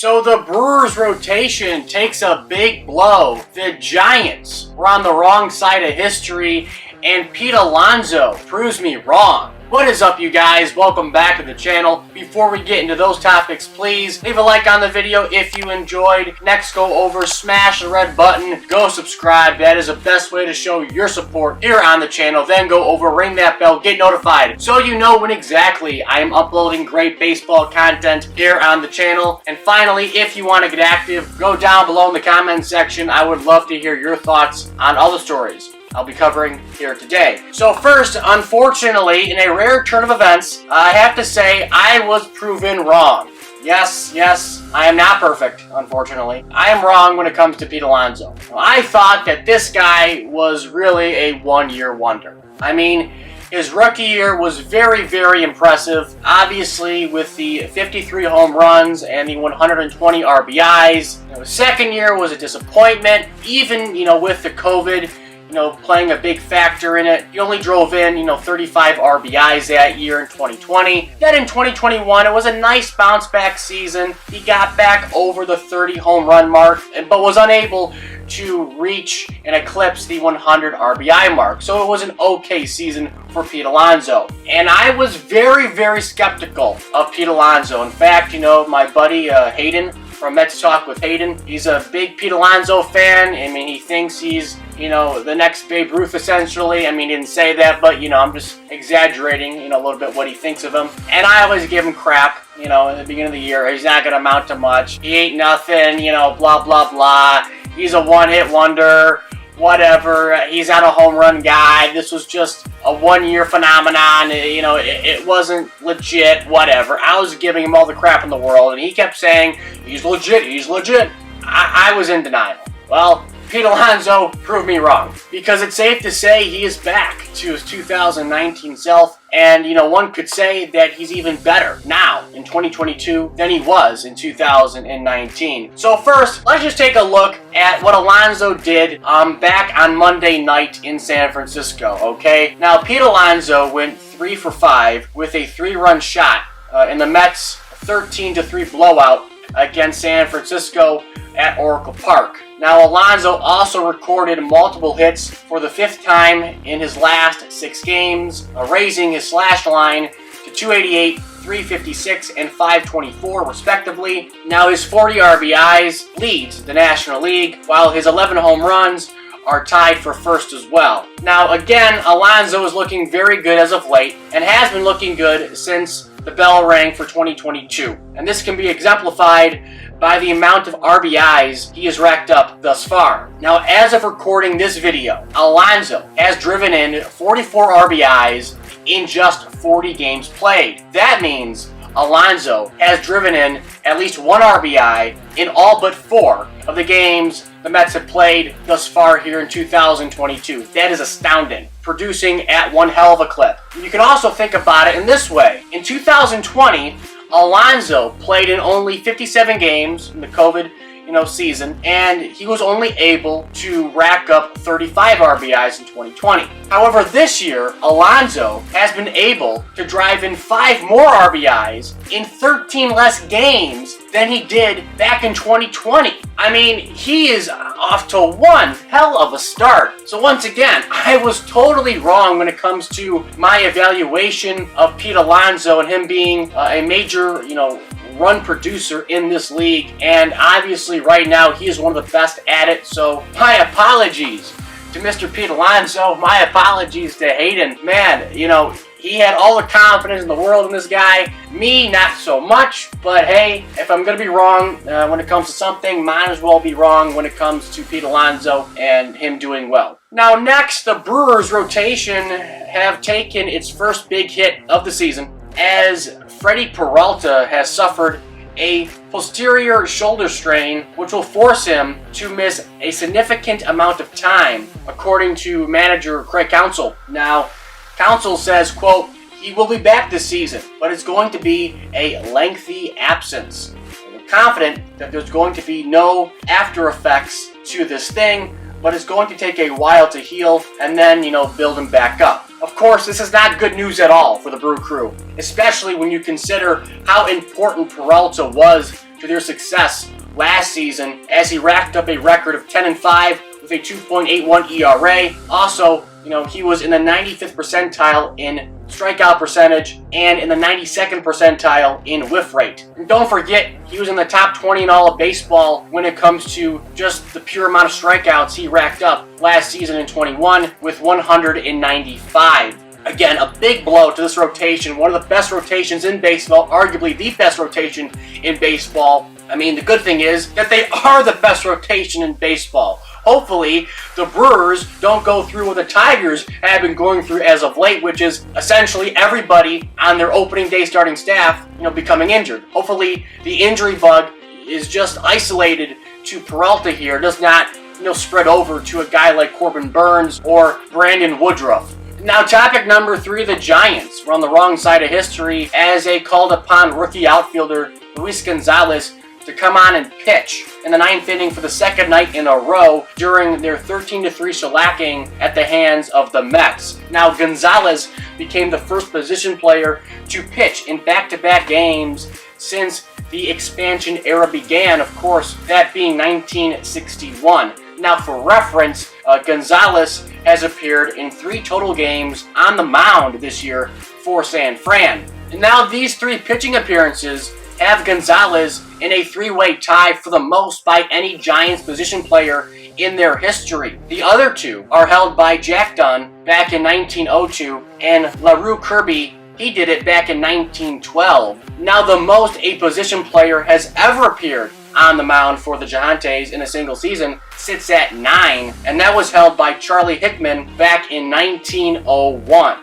So the Brewers rotation takes a big blow. The Giants were on the wrong side of history, and Pete Alonso proves me wrong. What is up, you guys? Welcome back to the channel. Before we get into those topics, please leave a like on the video if you enjoyed. Next, go over, smash the red button, go subscribe. That is the best way to show your support here on the channel. Then go over, ring that bell, get notified so you know when exactly I am uploading great baseball content here on the channel. And finally, if you want to get active, go down below in the comment section. I would love to hear your thoughts on all the stories I'll be covering here today. So first, unfortunately, in a rare turn of events, I have to say I was proven wrong. Yes, I am not perfect, unfortunately. I am wrong when it comes to Pete Alonso. I thought that this guy was really a one-year wonder. I mean, his rookie year was very, very impressive. Obviously, with the 53 home runs and the 120 RBIs. His second year was a disappointment, even, with the COVID, playing a big factor in it. He only drove in, 35 RBIs that year in 2020. Then in 2021, it was a nice bounce back season. He got back over the 30 home run mark, but was unable to reach and eclipse the 100 RBI mark. So it was an okay season for Pete Alonso. And I was very, very skeptical of Pete Alonso. In fact, my buddy Hayden from Mets Talk with Hayden, he's a big Pete Alonso fan. I mean, he thinks he's the next Babe Ruth, essentially. I mean, he didn't say that, but, I'm just exaggerating, a little bit what he thinks of him. And I always give him crap, in the beginning of the year. He's not going to amount to much. He ain't nothing, blah, blah, blah. He's a one-hit wonder, whatever. He's not a home run guy. This was just a one-year phenomenon. It wasn't legit, whatever. I was giving him all the crap in the world, and he kept saying, he's legit. I was in denial. Well, Pete Alonso proved me wrong, because it's safe to say he is back to his 2019 self, and one could say that he's even better now in 2022 than he was in 2019. So first, let's just take a look at what Alonso did back on Monday night in San Francisco, okay? Now, Pete Alonso went 3 for 5 with a 3-run shot in the Mets' 13-3 blowout against San Francisco at Oracle Park. Now, Alonso also recorded multiple hits for the 5th time in his last 6 games, raising his slash line to 288, 356, and 524, respectively. Now, his 40 RBIs leads the National League, while his 11 home runs are tied for first as well. Now, again, Alonso is looking very good as of late, and has been looking good since the bell rang for 2022. And this can be exemplified by the amount of RBIs he has racked up thus far. Now, as of recording this video, Alonso has driven in 44 RBIs in just 40 games played. That means Alonso has driven in at least 1 RBI in all but 4 of the games the Mets have played thus far here in 2022. That is astounding, producing at one hell of a clip. You can also think about it in this way. In 2020, Alonso played in only 57 games in the COVID season, and he was only able to rack up 35 RBIs in 2020. However, this year, Alonso has been able to drive in 5 more RBIs in 13 less games than he did back in 2020. I mean, he is off to one hell of a start. So once again, I was totally wrong when it comes to my evaluation of Pete Alonso and him being a major, run producer in this league, and obviously right now he is one of the best at it. So my apologies to Mr. Pete Alonso, my apologies to Hayden. Man, he had all the confidence in the world in this guy. Me, not so much, but hey, if I'm gonna be wrong when it comes to something, might as well be wrong when it comes to Pete Alonso and him doing well. Now next, the Brewers rotation have taken its first big hit of the season, as Freddy Peralta has suffered a posterior shoulder strain, which will force him to miss a significant amount of time, according to manager Craig Counsell. Now, Counsell says, quote, he will be back this season, but it's going to be a lengthy absence. We're confident that there's going to be no after effects to this thing, but it's going to take a while to heal and then, build him back up. Of course, this is not good news at all for the Brew crew, especially when you consider how important Peralta was to their success last season, as he racked up a record of 10-5 with a 2.81 ERA. Also, he was in the 95th percentile in strikeout percentage and in the 92nd percentile in whiff rate. And don't forget, he was in the top 20 in all of baseball when it comes to just the pure amount of strikeouts he racked up last season in 21 with 195. Again, a big blow to this rotation, one of the best rotations in baseball, arguably the best rotation in baseball. I mean, the good thing is that they are the best rotation in baseball. Hopefully, the Brewers don't go through what the Tigers have been going through as of late, which is essentially everybody on their opening day starting staff, becoming injured. Hopefully, the injury bug is just isolated to Peralta here, does not, spread over to a guy like Corbin Burns or Brandon Woodruff. Now, topic number 3, the Giants were on the wrong side of history as they called upon rookie outfielder Luis Gonzalez to come on and pitch in the 9th inning for the second night in a row during their 13-3 shellacking at the hands of the Mets. Now, Gonzalez became the first position player to pitch in back-to-back games since the expansion era began, of course, that being 1961. Now, for reference, Gonzalez has appeared in 3 total games on the mound this year for San Fran. And now these 3 pitching appearances have Gonzalez in a 3-way tie for the most by any Giants position player in their history. The other 2 are held by Jack Dunn back in 1902 and LaRue Kirby. He did it back in 1912. Now, the most a position player has ever appeared on the mound for the Giants in a single season sits at 9, and that was held by Charlie Hickman back in 1901.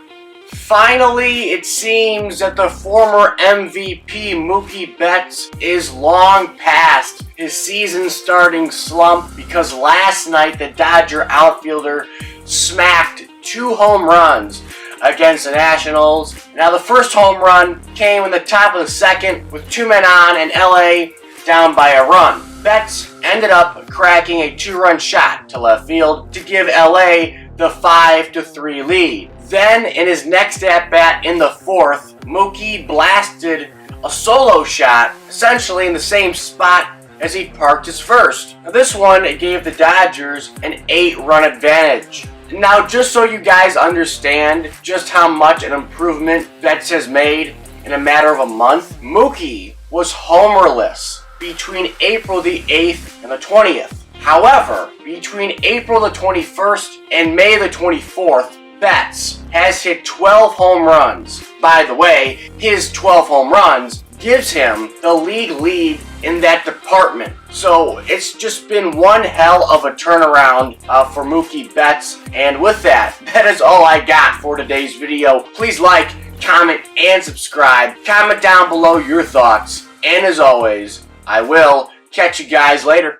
Finally, it seems that the former MVP Mookie Betts is long past his season-starting slump because last night the Dodger outfielder smacked 2 home runs against the Nationals. Now, the first home run came in the top of the second with 2 men on and LA down by a run. Betts ended up cracking a 2-run shot to left field to give LA the 5-3 lead. Then, in his next at-bat in the 4th, Mookie blasted a solo shot, essentially in the same spot as he parked his first. Now, this one gave the Dodgers an 8-run advantage. Now, just so you guys understand just how much an improvement Betts has made in a matter of a month, Mookie was homerless between April the 8th and the 20th. However, between April the 21st and May the 24th, Betts has hit 12 home runs. By the way, his 12 home runs gives him the league lead in that department. So it's just been one hell of a turnaround for Mookie Betts. And with that, that is all I got for today's video. Please like, comment, and subscribe. Comment down below your thoughts. And as always, I will catch you guys later.